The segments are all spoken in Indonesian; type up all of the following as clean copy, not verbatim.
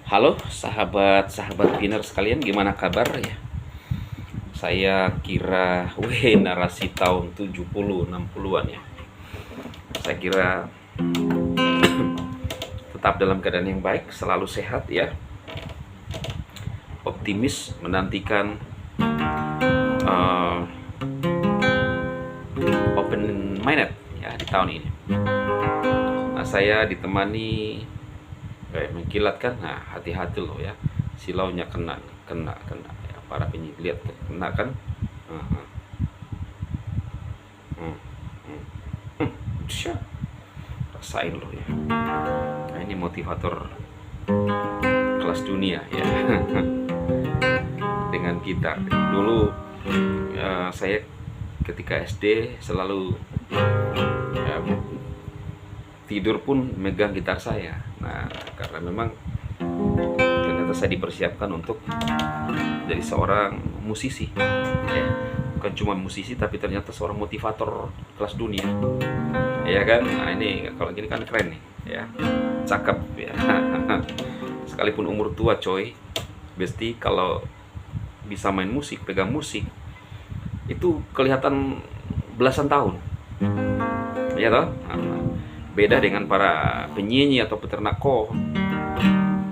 Halo sahabat-sahabat Pioneer sekalian, gimana kabar ya? Saya kira narasi tahun 70 60-an ya. Saya kira tetap dalam keadaan yang baik, selalu sehat ya. Optimis menantikan open minded ya di tahun ini. Nah, saya ditemani mengkilatkan. Nah, hati-hati loh ya, silaunya kena ya, para penyidik lihat kena kan. Rasain loh ya. Nah, ini motivator kelas dunia ya. Dengan gitar dulu saya ketika SD selalu tidur pun megang gitar saya. Nah, karena memang ternyata saya dipersiapkan untuk jadi seorang musisi ya. Bukan cuma musisi tapi ternyata seorang motivator kelas dunia ya kan. Nah, ini kalau gini kan keren nih ya, cakep ya. Sekalipun umur tua coy, Besti kalau bisa main musik, pegang musik itu kelihatan belasan tahun ya toh. Beda dengan para penyanyi atau peternak koh.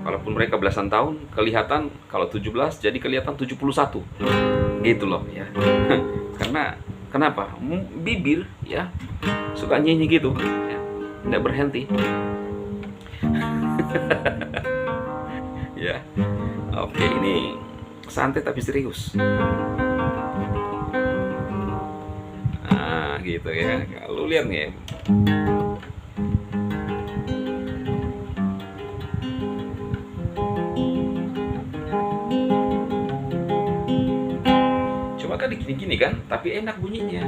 Walaupun mereka belasan tahun, kelihatan kalau 17 jadi kelihatan 71. Gitu loh ya. Karena kenapa? Bibir ya suka nyanyi gitu ya. Tidak berhenti. Ya. Oke, ini santai tapi serius. Nah, gitu ya. Lu lihat nih ya. Kan gini-gini kan, tapi enak bunyinya.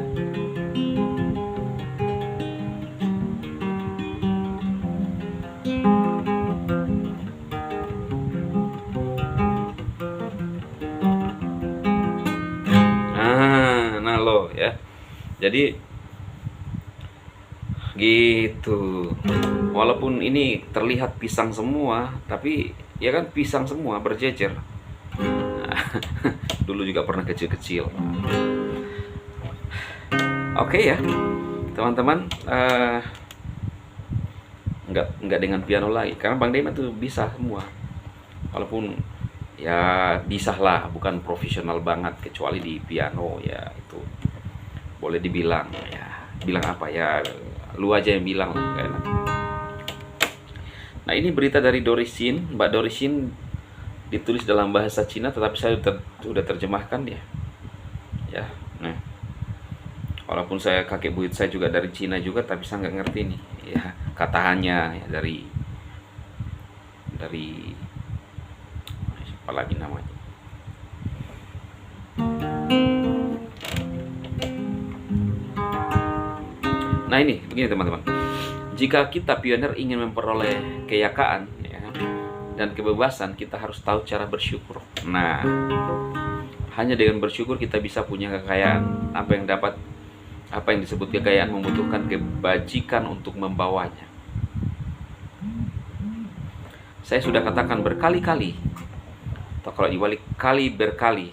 Nah lo ya. Jadi gitu. Walaupun ini terlihat pisang semua, tapi ya kan pisang semua berjejer. Dulu juga pernah kecil-kecil. Oke ya teman-teman, nggak dengan piano lagi karena Bang Dema tuh bisa semua. Walaupun ya bisa lah, bukan profesional banget kecuali di piano ya, itu boleh dibilang ya. Bilang apa ya, lu aja yang bilang lah, gak enak. Nah, ini berita dari Dorisin, Mbak Dorisin, ditulis dalam bahasa Cina tetapi saya sudah terjemahkan dia ya. Nah, walaupun saya kakek buyut saya juga dari Cina juga, tapi saya nggak ngerti nih ya kataannya ya, dari apa lagi namanya. Nah, ini begini teman-teman, jika kita pioner ingin memperoleh kekayaan dan kebebasan, kita harus tahu cara bersyukur. Nah, hanya dengan bersyukur kita bisa punya kekayaan. Apa yang disebut kekayaan membutuhkan kebajikan untuk membawanya. Saya sudah katakan berkali-kali, atau kalau dibalik kali berkali,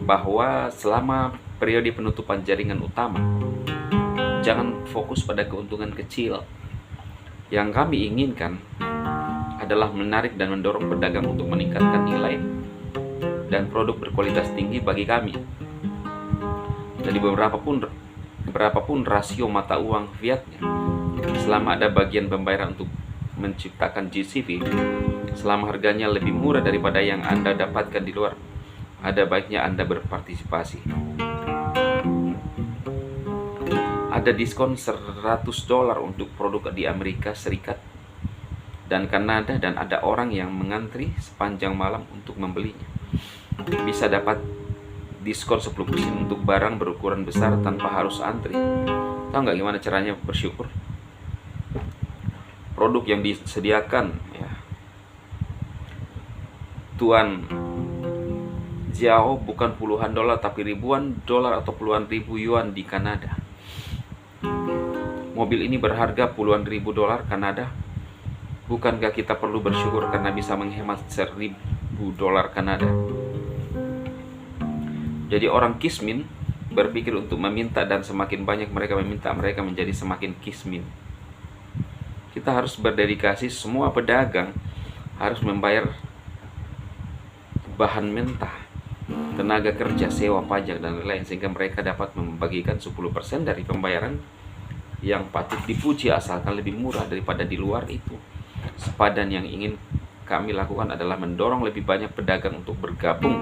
bahwa selama periode penutupan jaringan utama, jangan fokus pada keuntungan kecil. Yang kami inginkan adalah menarik dan mendorong pedagang untuk meningkatkan nilai dan produk berkualitas tinggi bagi kami. Jadi berapapun rasio mata uang fiatnya, selama ada bagian pembayaran untuk menciptakan GCV, selama harganya lebih murah daripada yang Anda dapatkan di luar, ada baiknya Anda berpartisipasi. Ada diskon $100 untuk produk di Amerika Serikat dan Kanada, dan ada orang yang mengantri sepanjang malam untuk membelinya. Bisa dapat diskon 10% untuk barang berukuran besar tanpa harus antri. Tahu nggak gimana caranya bersyukur? Produk yang disediakan ya Tuan Jiao bukan puluhan dolar tapi ribuan dolar atau puluhan ribu yuan di Kanada. Mobil ini berharga puluhan ribu dolar Kanada Bukankah kita perlu bersyukur karena bisa menghemat $1.000 Kanada? Jadi orang kismin berpikir untuk meminta, dan semakin banyak mereka meminta, mereka menjadi semakin kismin. Kita harus berdedikasi, semua pedagang harus membayar bahan mentah, tenaga kerja, sewa, pajak, dan lain-lain, sehingga mereka dapat membagikan 10% dari pembayaran yang patut dipuji asalkan lebih murah daripada di luar itu. Sepadan yang ingin kami lakukan adalah mendorong lebih banyak pedagang untuk bergabung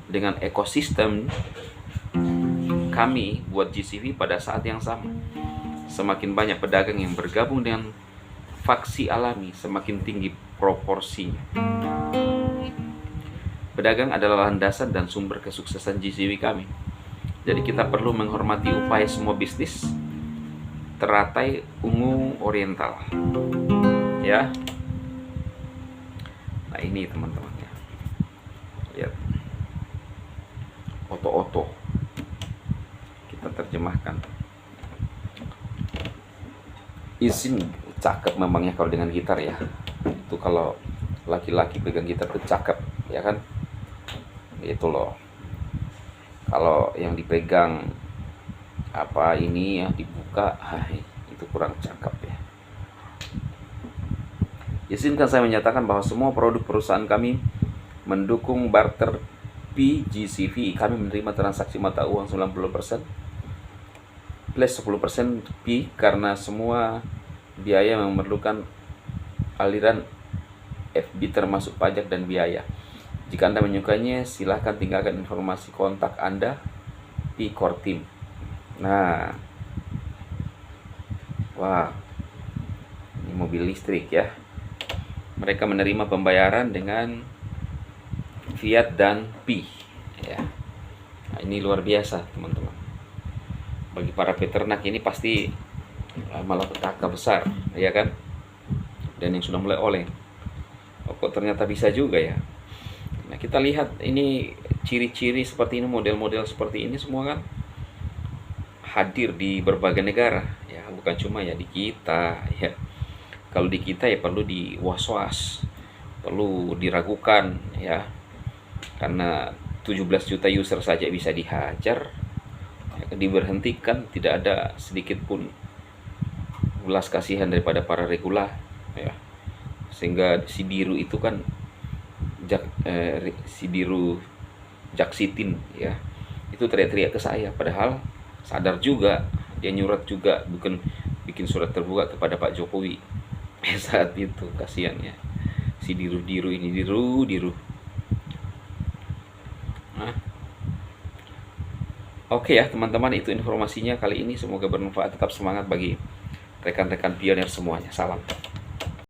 dengan ekosistem kami buat GCV pada saat yang sama. Semakin banyak pedagang yang bergabung dengan faksi alami, semakin tinggi proporsinya. Pedagang adalah landasan dan sumber kesuksesan GCV kami. Jadi kita perlu menghormati upaya semua bisnis teratai ungu oriental, ya. Nah ini teman-teman ya, lihat oto-oto kita terjemahkan. Isin cakep memangnya kalau dengan gitar ya. Itu kalau laki-laki pegang gitar tuh cakep, ya kan? Itu loh. Kalau yang dipegang apa ini yang dibuka, itu kurang cakep ya. Izinkan saya menyatakan bahwa semua produk perusahaan kami mendukung barter PGCV. Kami menerima transaksi mata uang 90% plus 10% P karena semua biaya memerlukan aliran FB termasuk pajak dan biaya. Jika Anda menyukainya, silahkan tinggalkan informasi kontak Anda di Core Team. Nah, wah, ini mobil listrik ya. Mereka menerima pembayaran dengan Fiat dan Pi ya. Nah, ini luar biasa teman-teman. Bagi para peternak ini pasti malah petaka besar, ya kan? Dan yang sudah mulai oleng. Oh, kok ternyata bisa juga ya. Nah, kita lihat ini ciri-ciri seperti ini, model-model seperti ini semua kan hadir di berbagai negara ya, bukan cuma ya di kita ya. Kalau di kita ya perlu was-was, perlu diragukan ya, karena 17 juta user saja bisa dihajar ya, diberhentikan, tidak ada sedikit pun belas kasihan daripada para regula ya. Sehingga si biru itu kan si biru Jaksitin ya, itu teriak-teriak ke saya, padahal sadar juga, dia nyurat juga, bukan bikin surat terbuka kepada Pak Jokowi saat itu. Kasihannya si diru-diru ini, diru. Nah, oke ya teman-teman, itu informasinya kali ini, semoga bermanfaat. Tetap semangat bagi rekan-rekan pionir semuanya. Salam.